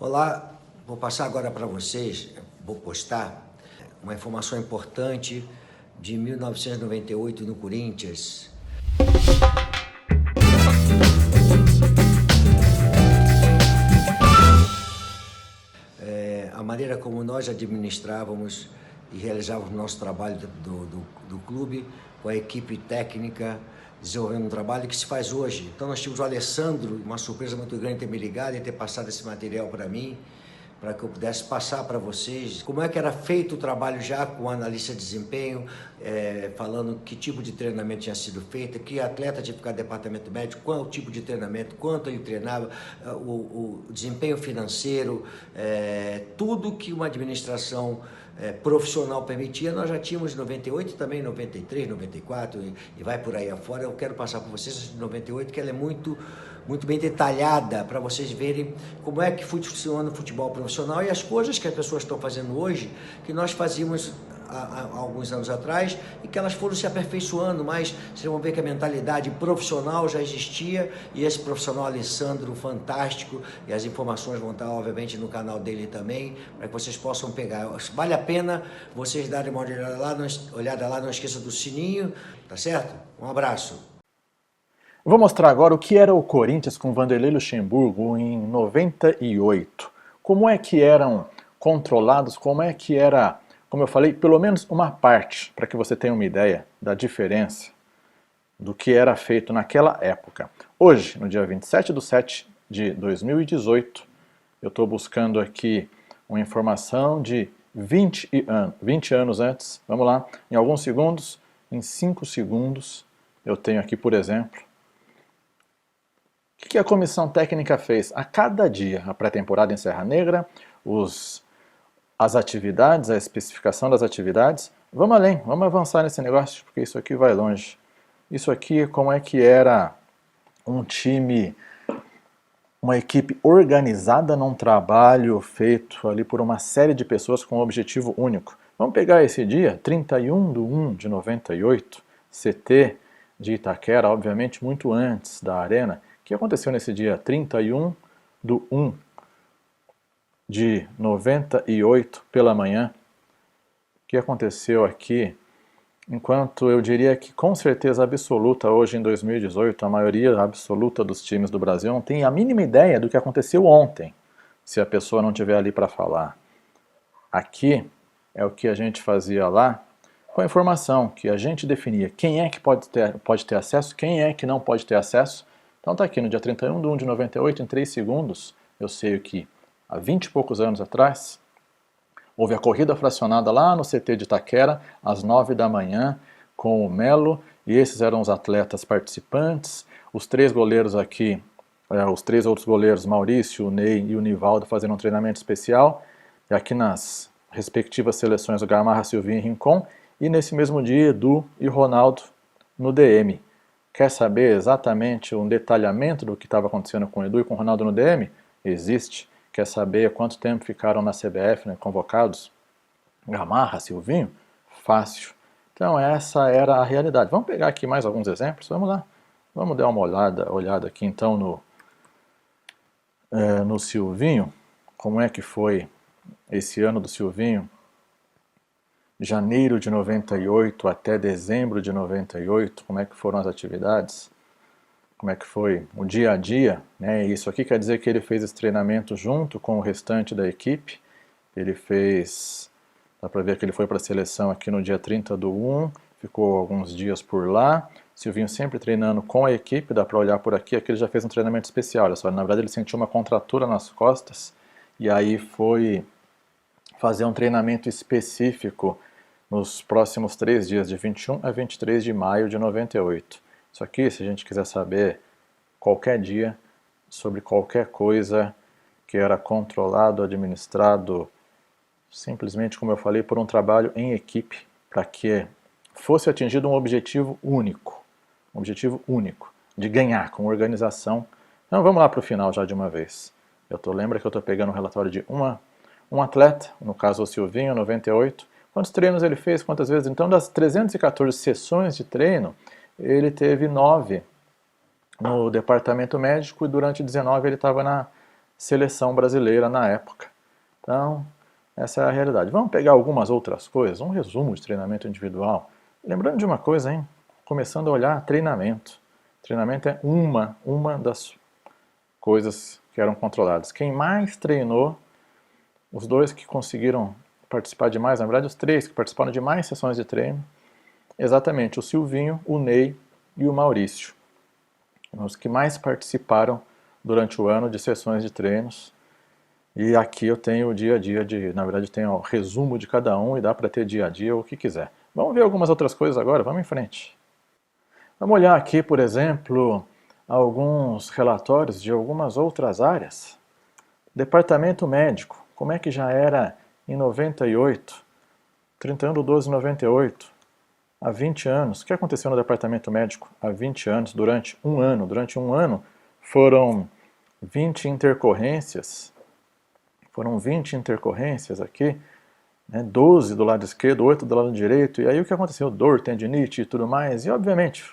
Olá, vou passar agora para vocês, vou postar uma informação importante de 1998 no Corinthians. A maneira como nós administrávamos e realizávamos o nosso trabalho do clube, com a equipe técnica, desenvolvendo um trabalho que se faz hoje. Então nós tínhamos o Alessandro, uma surpresa muito grande ter me ligado e ter passado esse material para mim, para que eu pudesse passar para vocês como é que era feito o trabalho já com o analista de desempenho, falando que tipo de treinamento tinha sido feito, que atleta tinha que ficar no departamento médico, qual o tipo de treinamento, quanto ele treinava, o desempenho financeiro, tudo que uma administração profissional permitia, nós já tínhamos em 98, também em 93, 94 e vai por aí afora. Eu quero passar para vocês essa de 98, que ela é muito bem detalhada para vocês verem como é que funciona o futebol profissional e as coisas que as pessoas estão fazendo hoje, que nós fazíamos há alguns anos atrás e que elas foram se aperfeiçoando, mas vocês vão ver que a mentalidade profissional já existia e esse profissional Alessandro, fantástico, e as informações vão estar obviamente no canal dele também, para que vocês possam pegar. Vale a pena vocês darem uma olhada lá, não esqueça do sininho, tá certo? Um abraço. Vou mostrar agora o que era o Corinthians com Vanderlei Luxemburgo em 98. Como é que eram controlados, como é que era, como eu falei, pelo menos uma parte, para que você tenha uma ideia da diferença do que era feito naquela época. Hoje, no dia 27/7 de 2018, eu estou buscando aqui uma informação de 20 anos antes. Vamos lá, em alguns segundos, em 5 segundos, eu tenho aqui, por exemplo, o que a comissão técnica fez? A cada dia, a pré-temporada em Serra Negra, as atividades, a especificação das atividades. Vamos além, vamos avançar nesse negócio, porque isso aqui vai longe. Isso aqui, como é que era um time, uma equipe organizada num trabalho feito ali por uma série de pessoas com um objetivo único. Vamos pegar esse dia, 31/1 de 98, CT de Itaquera, obviamente muito antes da Arena. O que aconteceu nesse dia 31/1 de 98 pela manhã? O que aconteceu aqui? Enquanto eu diria que com certeza absoluta hoje em 2018, a maioria absoluta dos times do Brasil não tem a mínima ideia do que aconteceu ontem, se a pessoa não estiver ali para falar. Aqui é o que a gente fazia lá, com a informação que a gente definia quem é que pode ter acesso, quem é que não pode ter acesso. Então está aqui no dia 31/1 de 98, em 3 segundos, eu sei que há 20 e poucos anos atrás, houve a corrida fracionada lá no CT de Itaquera, às 9 da manhã, com o Melo, e esses eram os atletas participantes, os 3 goleiros aqui, os 3 outros goleiros, Maurício, o Ney e o Nivaldo, fazendo um treinamento especial, e aqui nas respectivas seleções o Gamarra, Silvinho e Rincon, e nesse mesmo dia Edu e Ronaldo no DM. Quer saber exatamente um detalhamento do que estava acontecendo com o Edu e com o Ronaldo no DM? Existe. Quer saber quanto tempo ficaram na CBF, né, convocados? Gamarra, Silvinho? Fácil. Então essa era a realidade. Vamos pegar aqui mais alguns exemplos? Vamos lá. Vamos dar uma olhada aqui então no Silvinho. Como é que foi esse ano do Silvinho? Janeiro de 98 até dezembro de 98, como é que foram as atividades? Como é que foi o dia a dia, né? Isso aqui quer dizer que ele fez esse treinamento junto com o restante da equipe. Ele fez, dá para ver que ele foi para a seleção aqui no dia 30/1, ficou alguns dias por lá. Silvinho sempre treinando com a equipe, dá para olhar por aqui, aqui ele já fez um treinamento especial, olha só, na verdade ele sentiu uma contratura nas costas e aí foi fazer um treinamento específico nos próximos 3 dias, de 21 a 23 de maio de 98. Isso aqui, se a gente quiser saber qualquer dia sobre qualquer coisa que era controlado, administrado, simplesmente, como eu falei, por um trabalho em equipe, para que fosse atingido um objetivo único, de ganhar com organização. Então vamos lá para o final já de uma vez. Lembra que eu estou pegando um relatório de um atleta, no caso o Silvinho, 98, quantos treinos ele fez, quantas vezes? Então, das 314 sessões de treino, ele teve 9 no departamento médico e durante 19 ele estava na seleção brasileira na época. Então, essa é a realidade. Vamos pegar algumas outras coisas, um resumo de treinamento individual. Lembrando de uma coisa, hein? Começando a olhar treinamento. Treinamento é uma das coisas que eram controladas. Quem mais treinou, os dois que conseguiram participar de mais, na verdade os três que participaram de mais sessões de treino, exatamente o Silvinho, o Ney e o Maurício. Os que mais participaram durante o ano de sessões de treinos. E aqui eu tenho o dia a dia, na verdade tenho o resumo de cada um e dá para ter dia a dia o que quiser. Vamos ver algumas outras coisas agora, vamos em frente. Vamos olhar aqui, por exemplo, alguns relatórios de algumas outras áreas. Departamento médico, como é que já era em 98, 31/12/98, há 20 anos. O que aconteceu no departamento médico há 20 anos, durante um ano? Durante um ano foram 20 intercorrências, aqui, né, 12 do lado esquerdo, 8 do lado direito, e aí o que aconteceu? Dor, tendinite e tudo mais, e obviamente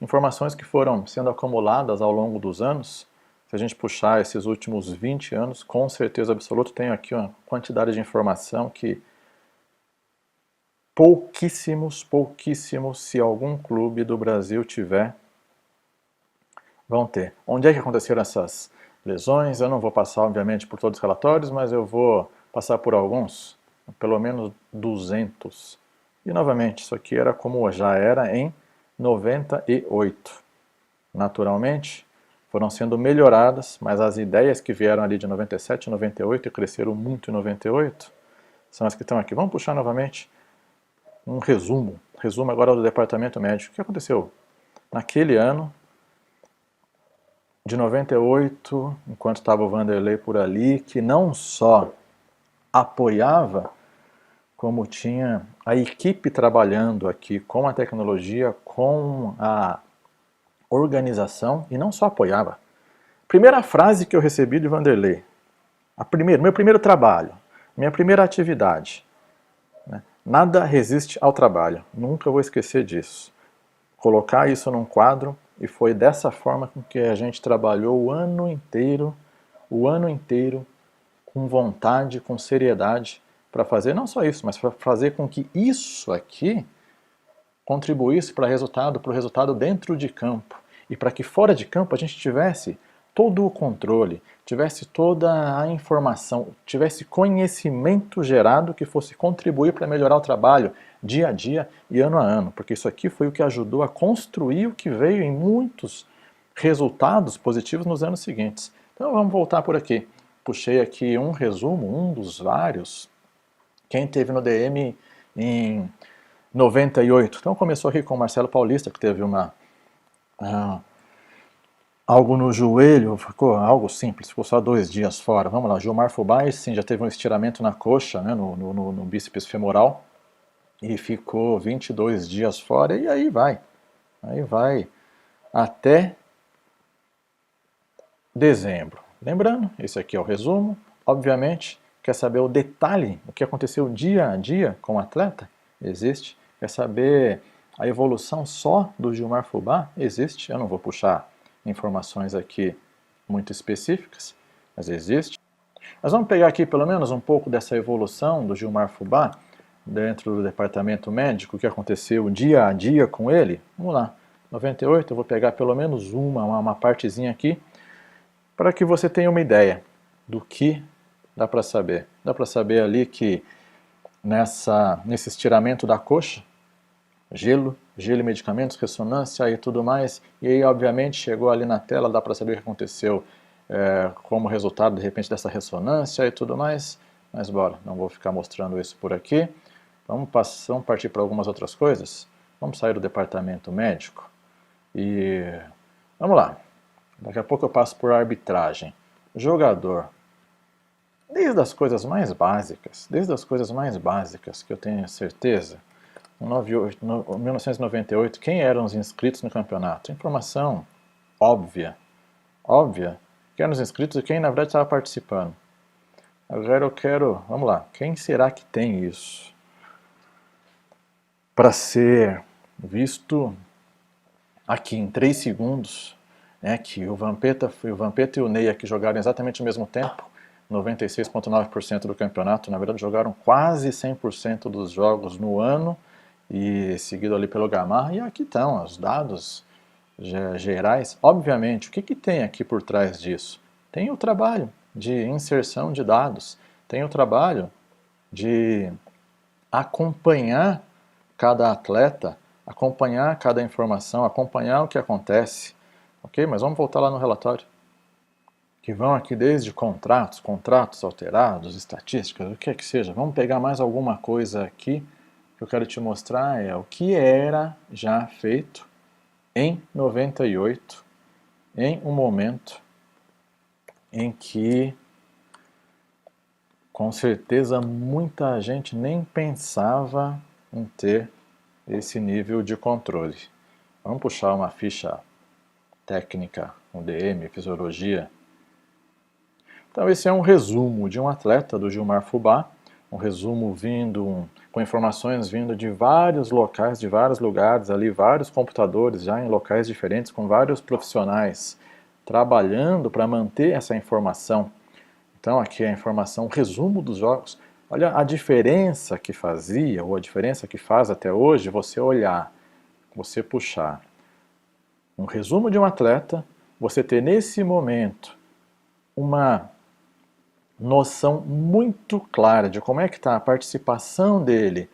informações que foram sendo acumuladas ao longo dos anos. Se a gente puxar esses últimos 20 anos, com certeza absoluta, tenho aqui uma quantidade de informação que pouquíssimos, se algum clube do Brasil tiver, vão ter. Onde é que aconteceram essas lesões? Eu não vou passar, obviamente, por todos os relatórios, mas eu vou passar por alguns, pelo menos 200. E, novamente, isso aqui era como já era em 98. Naturalmente, foram sendo melhoradas, mas as ideias que vieram ali de 97 e 98 e cresceram muito em 98, são as que estão aqui. Vamos puxar novamente um resumo agora do departamento médico. O que aconteceu? Naquele ano, de 98, enquanto estava o Vanderlei por ali, que não só apoiava, como tinha a equipe trabalhando aqui com a tecnologia, com a organização, e não só apoiava. Primeira frase que eu recebi de Vanderlei, meu primeiro trabalho, minha primeira atividade, né? Nada resiste ao trabalho, nunca vou esquecer disso. Colocar isso num quadro, e foi dessa forma com que a gente trabalhou o ano inteiro, com vontade, com seriedade, para fazer não só isso, mas para fazer com que isso aqui contribuísse para o resultado dentro de campo. E para que fora de campo a gente tivesse todo o controle, tivesse toda a informação, tivesse conhecimento gerado que fosse contribuir para melhorar o trabalho dia a dia e ano a ano, porque isso aqui foi o que ajudou a construir o que veio em muitos resultados positivos nos anos seguintes. Então vamos voltar por aqui. Puxei aqui um resumo, um dos vários. Quem teve no DM em 98. Então começou aqui com o Marcelo Paulista, que teve algo no joelho, ficou algo simples, ficou só 2 dias fora. Vamos lá, Gilmar Fubá, sim, já teve um estiramento na coxa, né, no bíceps femoral, e ficou 22 dias fora, e aí vai até dezembro. Lembrando, esse aqui é o resumo, obviamente, quer saber o detalhe, o que aconteceu dia a dia com o atleta? Existe. Quer saber a evolução só do Gilmar Fubá? Existe. Eu não vou puxar informações aqui muito específicas, mas existe. Nós vamos pegar aqui pelo menos um pouco dessa evolução do Gilmar Fubá dentro do departamento médico, o que aconteceu dia a dia com ele. Vamos lá, 98, eu vou pegar pelo menos uma partezinha aqui, para que você tenha uma ideia do que dá para saber. Dá para saber ali que nesse estiramento da coxa, gelo e medicamentos, ressonância e tudo mais, e aí obviamente chegou ali na tela, dá para saber o que aconteceu como resultado de repente dessa ressonância e tudo mais, mas bora, não vou ficar mostrando isso por aqui. Vamos partir para algumas outras coisas. Vamos sair do departamento médico e vamos lá. Daqui a pouco eu passo por arbitragem. Jogador. Desde as coisas mais básicas que eu tenho certeza, em 1998, quem eram os inscritos no campeonato? Informação óbvia, quem eram os inscritos e quem na verdade estava participando. Agora eu quero, vamos lá, quem será que tem isso? Para ser visto aqui em 3 segundos, né, que o Vampeta e o Ney aqui jogaram exatamente ao mesmo tempo, 96,9% do campeonato, na verdade jogaram quase 100% dos jogos no ano, e seguido ali pelo Gamarra, e aqui estão os dados gerais. Obviamente, o que tem aqui por trás disso? Tem o trabalho de inserção de dados, tem o trabalho de acompanhar cada atleta, acompanhar cada informação, acompanhar o que acontece, ok? Mas vamos voltar lá no relatório, que vão aqui desde contratos alterados, estatísticas, o que é que seja. Vamos pegar mais alguma coisa aqui que eu quero te mostrar, é o que era já feito em 98, em um momento em que, com certeza, muita gente nem pensava em ter esse nível de controle. Vamos puxar uma ficha técnica, um DM, fisiologia. Então esse é um resumo de um atleta, do Gilmar Fubá, um resumo com informações vindo de vários locais, de vários lugares, ali vários computadores já em locais diferentes, com vários profissionais trabalhando para manter essa informação. Então aqui é a informação, resumo dos jogos. Olha a diferença que fazia, ou a diferença que faz até hoje, você olhar, você puxar um resumo de um atleta, você ter nesse momento uma noção muito clara de como é que está a participação dele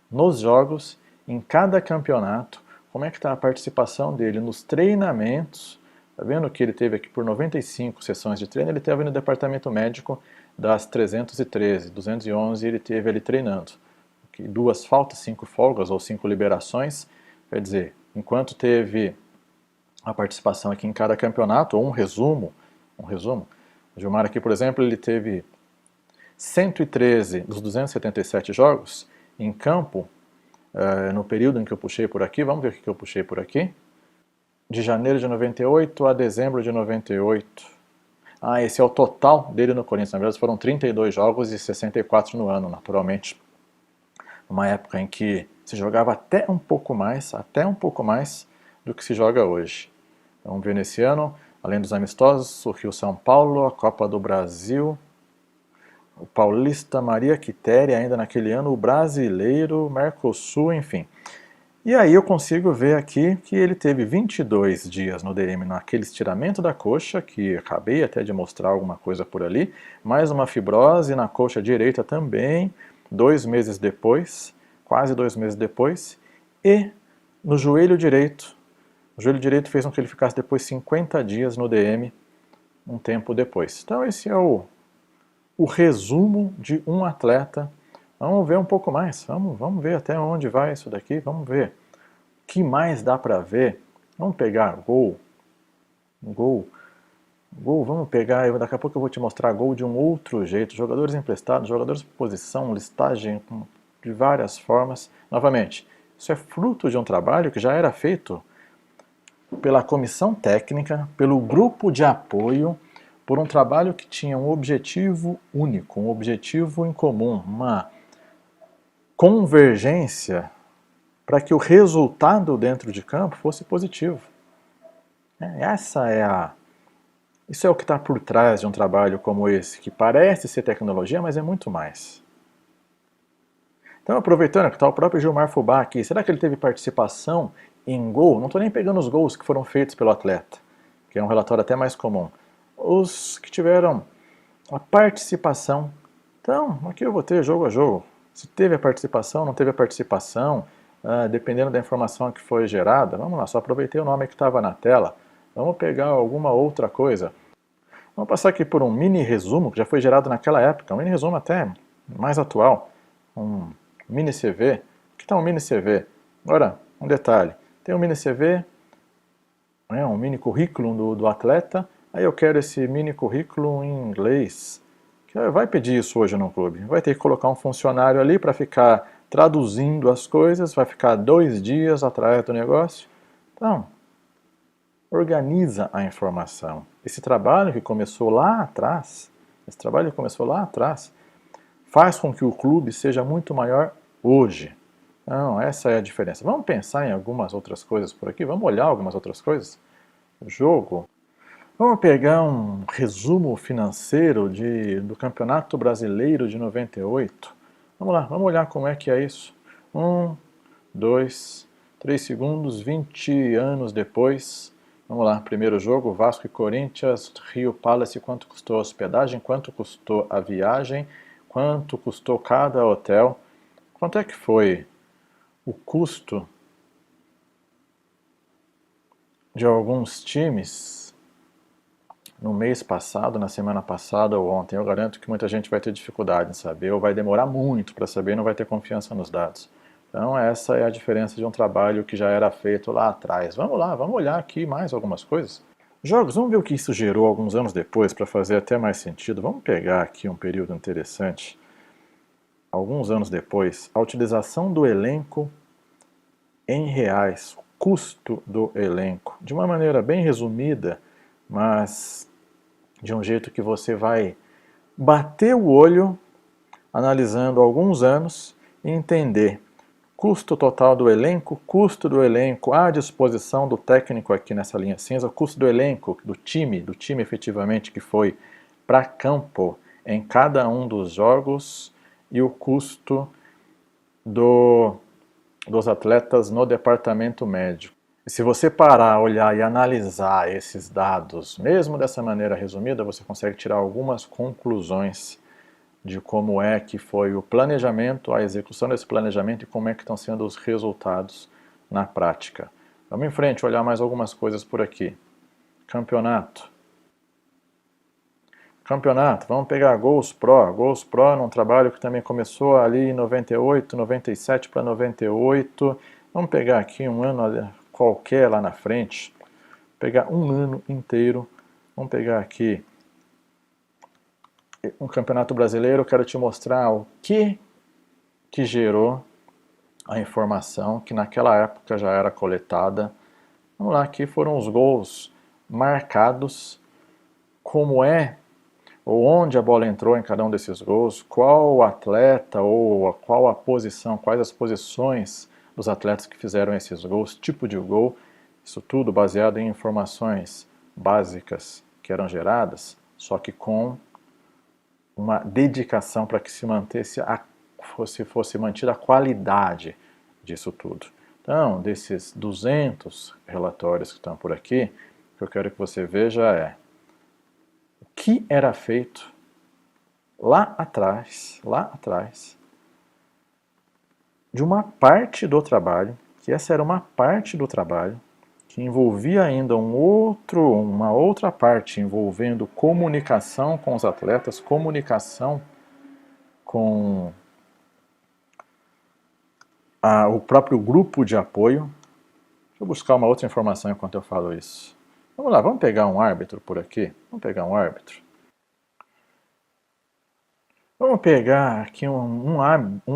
nos jogos, em cada campeonato, como é que está a participação dele nos treinamentos. Está vendo que ele teve aqui por 95 sessões de treino, ele teve no departamento médico das 313, 211 ele teve ali treinando. 2 faltas, 5 folgas ou 5 liberações, quer dizer, enquanto teve a participação aqui em cada campeonato, ou um resumo, o Gilmar aqui, por exemplo, ele teve 113 dos 277 jogos em campo, no período em que eu puxei por aqui. Vamos ver o que eu puxei por aqui. De janeiro de 98 a dezembro de 98. Esse é o total dele no Corinthians. Na verdade foram 32 jogos e 64 no ano, naturalmente. Uma época em que se jogava até um pouco mais do que se joga hoje. Vamos ver nesse ano, além dos amistosos, o Rio-São Paulo, a Copa do Brasil, o Paulista Maria Quitéria, ainda naquele ano, o Brasileiro, Mercosul, enfim. E aí eu consigo ver aqui que ele teve 22 dias no DM naquele estiramento da coxa, que acabei até de mostrar alguma coisa por ali, mais uma fibrose na coxa direita também, 2 meses depois, quase 2 meses depois, e no joelho direito. O joelho direito fez com que ele ficasse depois 50 dias no DM, um tempo depois. Então esse é o resumo de um atleta. Vamos ver um pouco mais, vamos ver até onde vai isso daqui, vamos ver. O que mais dá para ver? Vamos pegar gol, vamos pegar, daqui a pouco eu vou te mostrar gol de um outro jeito, jogadores emprestados, jogadores por posição, listagem de várias formas. Novamente, isso é fruto de um trabalho que já era feito pela comissão técnica, pelo grupo de apoio, por um trabalho que tinha um objetivo único, um objetivo em comum, uma convergência para que o resultado dentro de campo fosse positivo. Isso é o que está por trás de um trabalho como esse, que parece ser tecnologia, mas é muito mais. Então, aproveitando que está o próprio Gilmar Fubá aqui, será que ele teve participação em gol? Não estou nem pegando os gols que foram feitos pelo atleta, que é um relatório até mais comum. Os que tiveram a participação. Então, aqui eu vou ter jogo a jogo. Se teve a participação, não teve a participação, dependendo da informação que foi gerada. Vamos lá, só aproveitei o nome que estava na tela. Vamos pegar alguma outra coisa. Vamos passar aqui por um mini resumo que já foi gerado naquela época, um mini resumo até mais atual, um mini CV. O que está um mini CV? Agora, um detalhe. Tem um mini CV, um mini currículo do atleta. Aí eu quero esse mini currículo em inglês. Vai pedir isso hoje no clube. Vai ter que colocar um funcionário ali para ficar traduzindo as coisas, vai ficar 2 dias atrás do negócio. Então, organiza a informação. Esse trabalho que começou lá atrás, faz com que o clube seja muito maior hoje. Não, essa é a diferença. Vamos pensar em algumas outras coisas por aqui, vamos olhar algumas outras coisas. Jogo. Vamos pegar um resumo financeiro do Campeonato Brasileiro de 98. Vamos lá, vamos olhar como é que é isso. 1, 2, 3 segundos, 20 anos depois. Vamos lá, primeiro jogo, Vasco e Corinthians, Rio Palace, quanto custou a hospedagem, quanto custou a viagem, quanto custou cada hotel, quanto é que foi o custo de alguns times no mês passado, na semana passada ou ontem. Eu garanto que muita gente vai ter dificuldade em saber, ou vai demorar muito para saber e não vai ter confiança nos dados. Então essa é a diferença de um trabalho que já era feito lá atrás. Vamos lá, vamos olhar aqui mais algumas coisas. Jogos, vamos ver o que isso gerou alguns anos depois para fazer até mais sentido. Vamos pegar aqui um período interessante. Alguns anos depois, a utilização do elenco em reais, o custo do elenco, de uma maneira bem resumida, mas de um jeito que você vai bater o olho analisando alguns anos e entender custo total do elenco, custo do elenco à disposição do técnico aqui nessa linha cinza, custo do elenco, do time efetivamente que foi para campo em cada um dos jogos e o custo dos atletas no departamento médico. E se você parar, olhar e analisar esses dados, mesmo dessa maneira resumida, você consegue tirar algumas conclusões de como é que foi o planejamento, a execução desse planejamento e como é que estão sendo os resultados na prática. Vamos em frente, olhar mais algumas coisas por aqui. Campeonato. Campeonato, vamos pegar Gols Pro. Gols Pro num trabalho que também começou ali em 98, 97 para 98. Vamos pegar aqui um ano qualquer lá na frente. Pegar um ano inteiro. Vamos pegar aqui um Campeonato Brasileiro. Eu quero te mostrar o que gerou a informação que naquela época já era coletada. Vamos lá, aqui foram os gols marcados, como é ou onde a bola entrou em cada um desses gols, qual o atleta ou qual a posição, quais as posições dos atletas que fizeram esses gols, tipo de gol, isso tudo baseado em informações básicas que eram geradas, só que com uma dedicação para que se mantesse fosse mantida a qualidade disso tudo. Então, desses 200 relatórios que estão por aqui, o que eu quero que você veja é o que era feito lá atrás, de uma parte do trabalho, que essa era uma parte do trabalho, que envolvia ainda uma outra parte envolvendo comunicação com os atletas, comunicação com o próprio grupo de apoio. Deixa eu buscar uma outra informação enquanto eu falo isso. Vamos lá, vamos pegar um árbitro por aqui. Vamos pegar um árbitro. Vamos pegar aqui um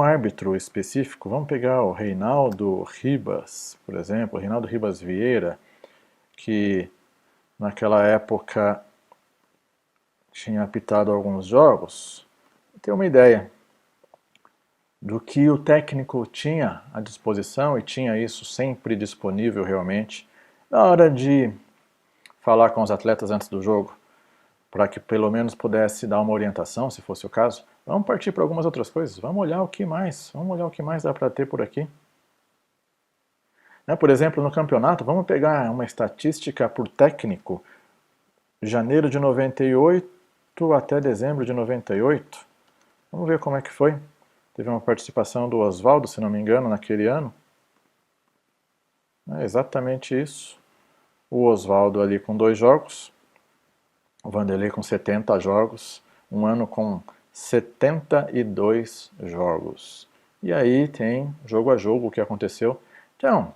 árbitro específico. Vamos pegar o Reinaldo Ribas, por exemplo. Reinaldo Ribas Vieira, que naquela época tinha apitado alguns jogos. Tem uma ideia do que o técnico tinha à disposição, e tinha isso sempre disponível realmente, na hora de falar com os atletas antes do jogo, para que pelo menos pudesse dar uma orientação, se fosse o caso. Vamos partir para algumas outras coisas, vamos olhar o que mais dá para ter por aqui. Por exemplo, no campeonato, vamos pegar uma estatística por técnico, janeiro de 98 até dezembro de 98. Vamos ver como é que foi. Teve uma participação do Oswaldo, se não me engano, naquele ano. É exatamente isso. O Oswaldo ali com 2 jogos, o Vanderlei com 70 jogos, um ano com 72 jogos. E aí tem jogo a jogo o que aconteceu. Então,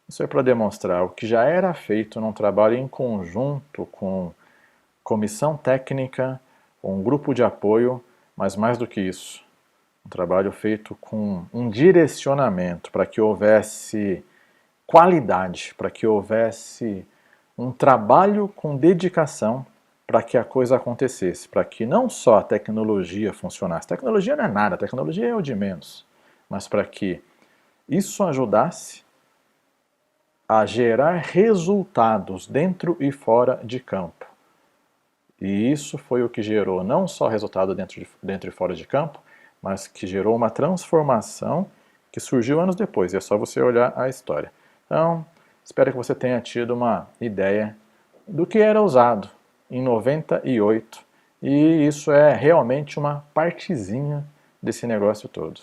isso é para demonstrar o que já era feito num trabalho em conjunto com comissão técnica, um grupo de apoio, mas mais do que isso, um trabalho feito com um direcionamento para que houvesse qualidade, para que houvesse um trabalho com dedicação para que a coisa acontecesse, para que não só a tecnologia funcionasse. Tecnologia não é nada, tecnologia é o de menos, mas para que isso ajudasse a gerar resultados dentro e fora de campo. E isso foi o que gerou não só resultado dentro e fora de campo, mas que gerou uma transformação que surgiu anos depois. E é só você olhar a história. Então, espero que você tenha tido uma ideia do que era usado em 98. E isso é realmente uma partezinha desse negócio todo.